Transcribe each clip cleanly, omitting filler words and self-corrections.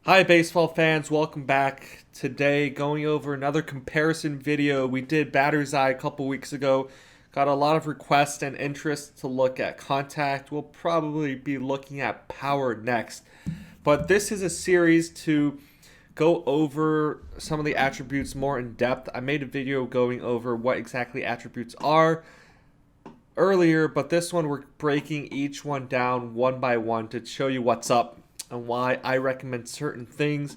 Hi baseball fans, welcome back. Today going over another comparison video. We did batter's eye a couple weeks ago. Got a lot of requests and interest to look at contact. We'll probably be looking at power next. But this is a series to go over some of the attributes more in depth. I made a video going over what exactly attributes are earlier, but this one we're breaking each one down one by one to show you what's up and why I recommend certain things.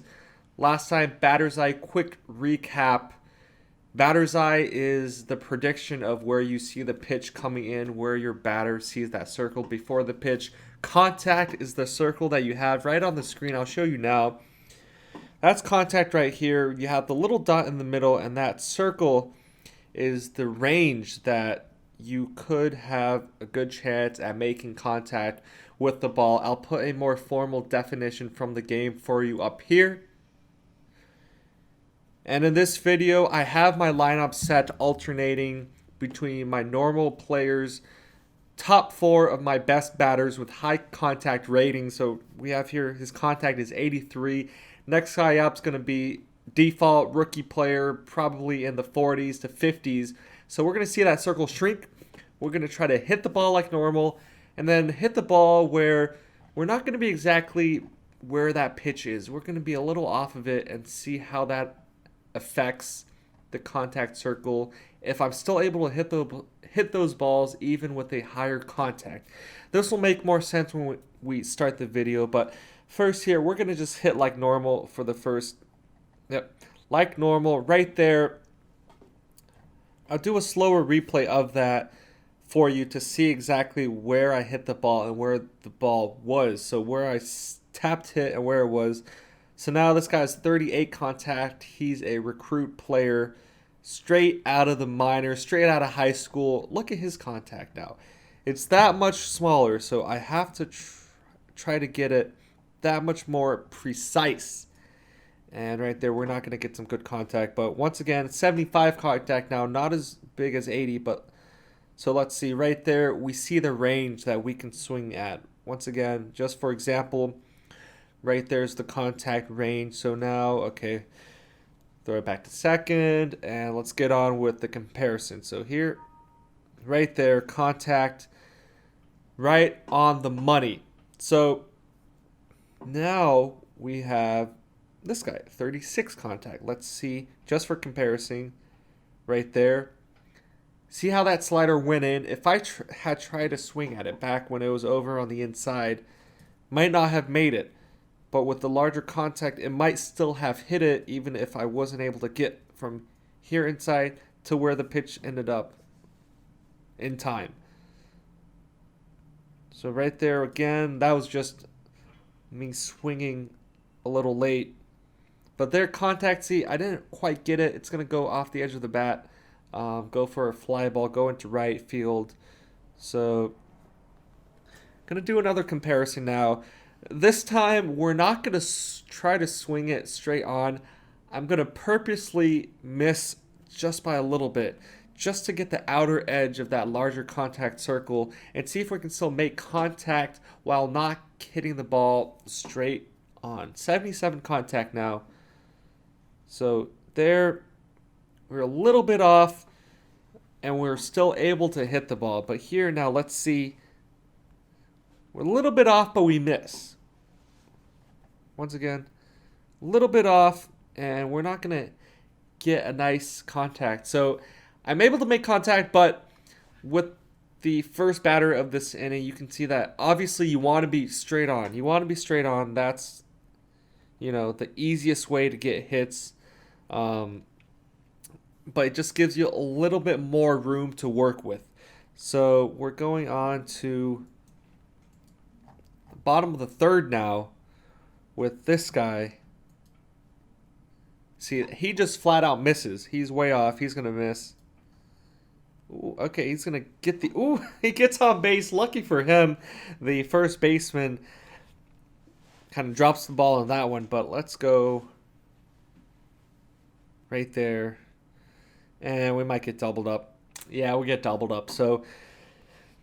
Last time, batter's eye, quick recap. Batter's eye is the prediction of where you see the pitch coming in, where your batter sees that circle before the pitch. Contact is the circle that you have right on the screen. I'll show you now. That's contact right here. You have the little dot in the middle, and that circle is the range that you could have a good chance at making contact with the ball. I'll put a more formal definition from the game for you up here. And in this video, I have my lineup set alternating between my normal players, top 4 of my best batters with high contact ratings. So we have here, his contact is 83. Next guy up is going to be default rookie player, probably in the 40s to 50s. So we're going to see that circle shrink. We're going to try to hit the ball like normal, and then hit the ball where we're not going to be exactly where that pitch is. We're going to be a little off of it and see how that affects the contact circle. If I'm still able to hit those balls even with a higher contact. This will make more sense when we start the video, but first here, we're going to just hit like normal for the first. Yep, like normal right there. I'll do a slower replay of that for you to see exactly where I hit the ball and where the ball was. So where I tapped hit and where it was. So now this guy's 38 contact. He's a recruit player straight out of the minors, straight out of high school. Look at his contact now. It's that much smaller, so I have to try to get it that much more precise. And right there, we're not going to get some good contact. But once again, 75 contact now, not as big as 80, but so let's see, right there, we see the range that we can swing at. Once again, just for example, right there's the contact range. So now, okay, throw it back to second, and let's get on with the comparison. So here, right there, contact right on the money. So now we have this guy, 36 contact. Let's see, just for comparison, right there. See how that slider went in? If I had tried to swing at it back when it was over on the inside, might not have made it. But with the larger contact, it might still have hit it even if I wasn't able to get from here inside to where the pitch ended up in time. So right there again, that was just me swinging a little late. But their contact, see, I didn't quite get it. It's going to go off the edge of the bat. Go for a fly ball, go into right field. So, going to do another comparison now. This time, we're not going to try to swing it straight on. I'm going to purposely miss just by a little bit, just to get the outer edge of that larger contact circle and see if we can still make contact while not hitting the ball straight on. 77 contact now. So there, we're a little bit off, and we're still able to hit the ball. But here now, let's see. We're a little bit off, but we miss. Once again, a little bit off, and we're not going to get a nice contact. So I'm able to make contact, but with the first batter of this inning, you can see that obviously you want to be straight on. You want to be straight on. That's, the easiest way to get hits. But it just gives you a little bit more room to work with. So we're going on to the bottom of the third now with this guy. See, he just flat out misses. He's way off. He's going to miss. Ooh, okay, he's going to get the... Ooh, he gets on base. Lucky for him, the first baseman kind of drops the ball on that one. But let's go right there. And we might get doubled up. Yeah, we get doubled up. So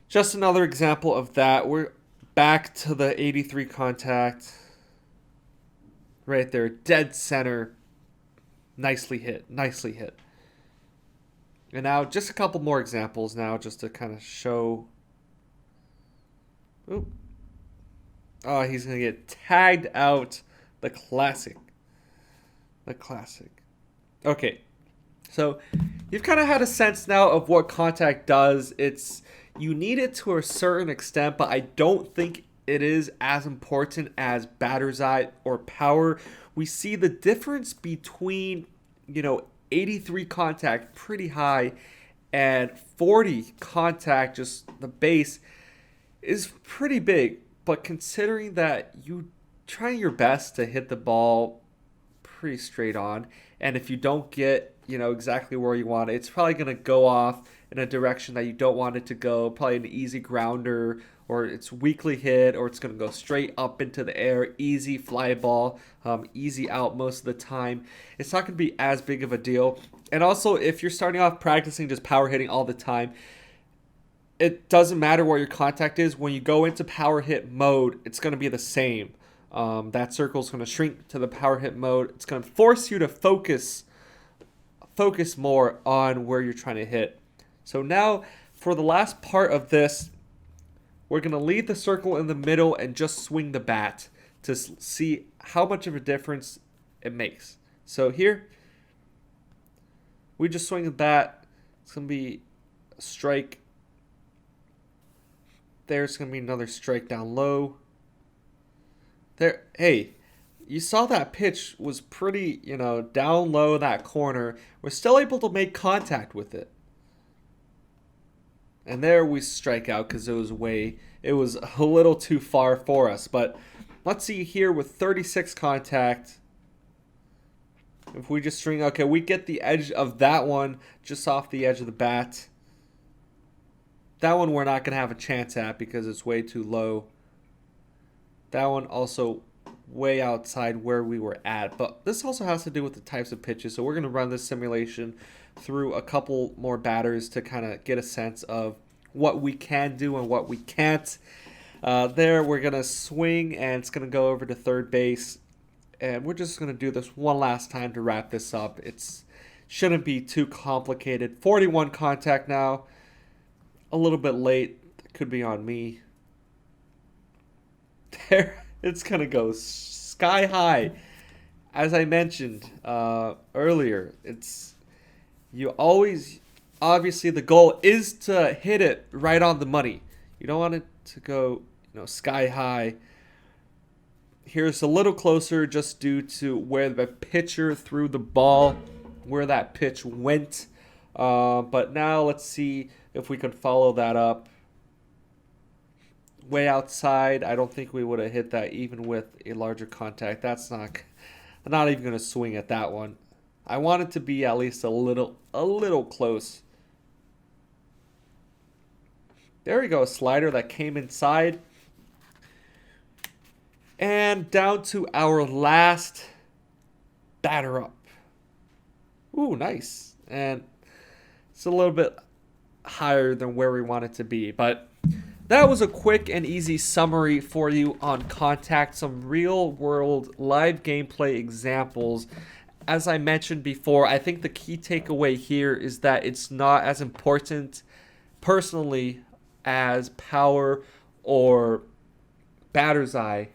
just another example of that. We're back to the 83 contact. right there, dead center. Nicely hit, nicely hit. And now just a couple more examples now just to kind of show. Oop. Oh, he's going to get tagged out. The classic. The classic. Okay. So you've kind of had a sense now of what contact does. You need it to a certain extent, but I don't think it is as important as batter's eye or power. We see the difference between, 83 contact, pretty high, and 40 contact, just the base, is pretty big. But considering that you try your best to hit the ball pretty straight on, and if you don't get exactly where you want it, it's probably going to go off in a direction that you don't want it to go, probably an easy grounder, or it's weakly hit, or it's going to go straight up into the air, easy fly ball, easy out most of the time. It's not going to be as big of a deal. And also, if you're starting off practicing just power hitting all the time, it doesn't matter what your contact is. When you go into power hit mode, it's going to be the same. That circle is going to shrink to the power hit mode. It's going to force you to focus more on where you're trying to hit. So now, for the last part of this, we're going to leave the circle in the middle and just swing the bat to see how much of a difference it makes. So here, we just swing the bat. It's going to be a strike. There's going to be another strike down low. There, hey, you saw that pitch was pretty, down low that corner. We're still able to make contact with it. And there we strike out because it was a little too far for us. But let's see here with 36 contact. If we just string, okay, we get the edge of that one just off the edge of the bat. That one we're not going to have a chance at because it's way too low. That one also way outside where we were at. But this also has to do with the types of pitches. So we're going to run this simulation through a couple more batters to kind of get a sense of what we can do and what we can't. There we're going to swing and it's going to go over to third base. And we're just going to do this one last time to wrap this up. It shouldn't be too complicated. 41 contact now. A little bit late. Could be on me. There, it's going to go sky high. As I mentioned earlier, obviously the goal is to hit it right on the money. You don't want it to go, sky high. Here's a little closer just due to where the pitcher threw the ball, where that pitch went. But now let's see if we can follow that up. Way outside, I don't think we would have hit that even with a larger contact. I'm not even going to swing at that one. I want it to be at least a little close. There we go, a slider that came inside. And down to our last batter up. Ooh, nice. And it's a little bit higher than where we want it to be. But that was a quick and easy summary for you on contact. Some real world live gameplay examples. As I mentioned before, I think the key takeaway here is that it's not as important personally as power or batter's eye.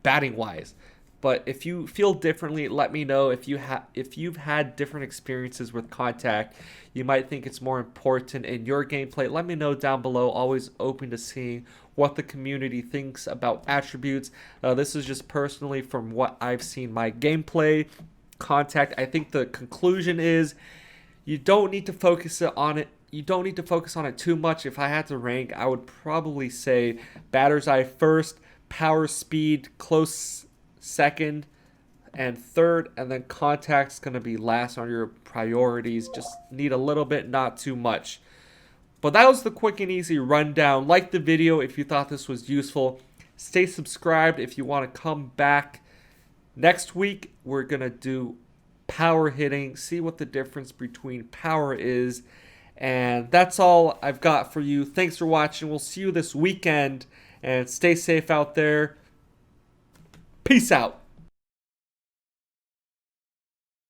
Batting wise, but if you feel differently, let me know. If you've had different experiences with contact, you might think it's more important in your gameplay. Let me know down below. Always open to seeing what the community thinks about attributes. This is just personally from what I've seen my gameplay contact. I think the conclusion is you don't need to focus on it. You don't need to focus on it too much. If I had to rank, I would probably say batter's eye first, power speed close second and third, and then contact's going to be last on your priorities. Just need a little bit, not too much. But that was the quick and easy rundown. Like the video if you thought this was useful. Stay subscribed if you want to come back. Next week we're going to do power hitting, see what the difference between power is. And that's all I've got for you. Thanks for watching. We'll see you this weekend. And stay safe out there. Peace out.